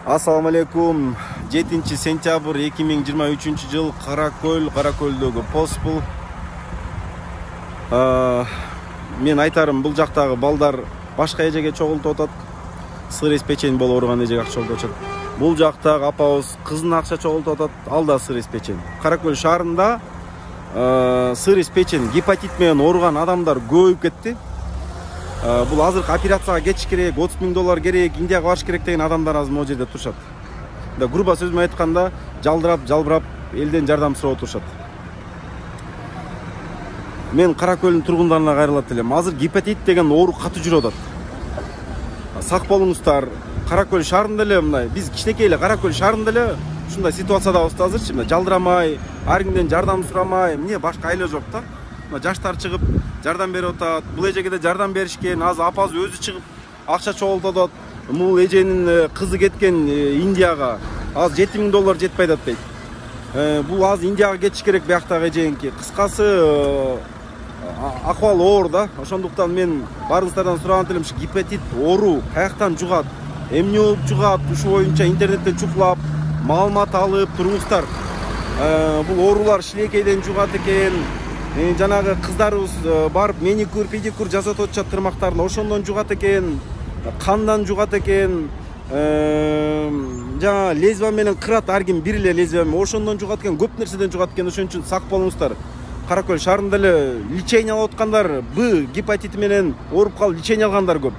Assalamu алейкум. 7 сентябрь 2023 жыл Каракөлдөгү пост бул. Мен айтарым, бул жактагы балдар башка эжеге чогултуп атат. Сырыс печень болуп ооруган эжеге акча чогултуп атат. Бул жактагы апабыз кызына акча чогултуп атат. Ал да сырыс печень. Каракөл шаарында сырыс печень, гепатит менен ооруган адамдар көбөйүп кетти. Бул азыркы операцияга кетиш керек, $30,000 керек, Индияга барыш керек деген адамдар азыр могу жерде турушат. Да грубо сөз менен айтканда, жалбырап элден жардам сурап турушат. Мен Каракөлдүн тургундарына кайрылат элем. Азыр гепатит деген оору катуу жүрүп атат. Сак болуңуздар. Каракөл шаарында эле мындай, биз кичинекей эле Каракөл шаарында эле ушундай ситуациядабыз азырчы. Мына жалдырамай, ар кимден жардам сурамай, эмне башка айла жок да. Жаштар чыгып жардам берип атат. Бул эжеге да жардам беришкен. Азыр апасы өзү чыгып акча чогултуп атат. Бул эженин кызы кеткен Индияга. Азыр $7,000 жетпей атат дейт. Бул азыр Индияга кетиш керек бияктагы эженики. Кыскасы акыбал оор да. Ошондуктан мен баарыңыздардан сураган элем, ушу гепатит оору каяктан жугат, эмне болуп жугат, ушу боюнча интернеттен чукулап, маалымат алып туруңуздар. Бул оорулар шилекейден жугат экен. Жанагы кыздарыбыз барып маникюр, педикюр жасап атышат тырмактарын, ошондон жугат экен, кандан жугат экен. Жана лезвия менен кырат, ар ким бир эле лезвия менен, ошондон жугат экен, көп нерседен жугат экен. Ошон үчүн сак болуңуздар. Каракөл шаарында эле лечение алып аткандар, Б гепатити менен ооруп калып лечение алгандар көп.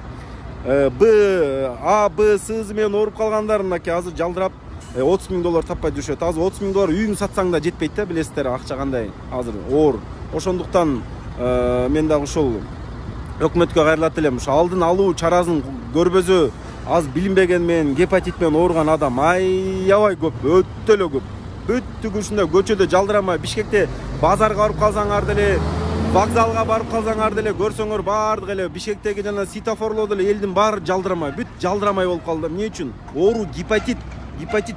А, Б сызы менен ооруп калгандар мынакей азыр жалдырап $30,000 таппай жүрүшөт. Азыр $30,000 үйүң сатсаң да жетпейт да, билесиздер, акча кандай азыр оор. Ошондуктан мен дагы ушул өкмөткө кайрылат элем. Ушу алдын алуу чарасын көрбөзө аз билинбеген менен гепатит менен ооруган адам аябай көп, өтө эле көп. Бүттүгү ушундай көчөдө жалдырамай, Бишкекте базарга барып калсаңар деле, вокзалга барып калсаңар деле көрсөңөр баардык эле Бишкектеги жана светофорлордо эле элдин баары жалдырамай, бүт жалдырамай болуп калды. Эмне үчүн? Оору гепатит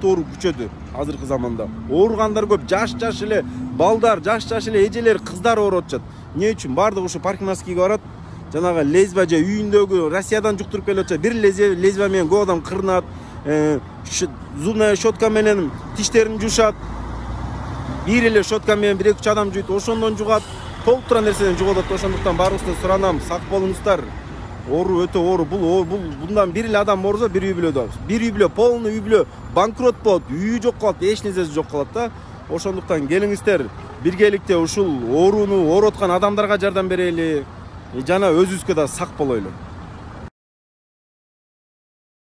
оору күчөдү азыркы заманда. Ооругандар көп, жаш эле балдар, жаш эле эжелер, кыздар ооруп атышат. Эмне үчүн? Баардыгы ушу парикмахерскийге барат. Жанагы лезвия же үйүндөгү Россиядан жуктуруп келип атышат. Бир лезвия менен көп адам кырынат. Зубная щетка менен тиштерин жуушат. Бир эле щетка менен 1-2 адам жуйт, ошондон жугат. Толтура нерседен жугат. Ошондуктан баарыңыздан суранам, сак болуңуздар. Оору өтө оору. Bundan бир эле адам ооруза, бир үй бүлөдө. Бир үй бүлө, полный үй бүлө банкрот болот, үйү жок калат, эч нерсеси жок калат да. Ошондуктан келиңиздер, биргеликте ушул ооруну ооруп аткан адамдарга жардам берели, жана өзүбүзгө да сак болойлу.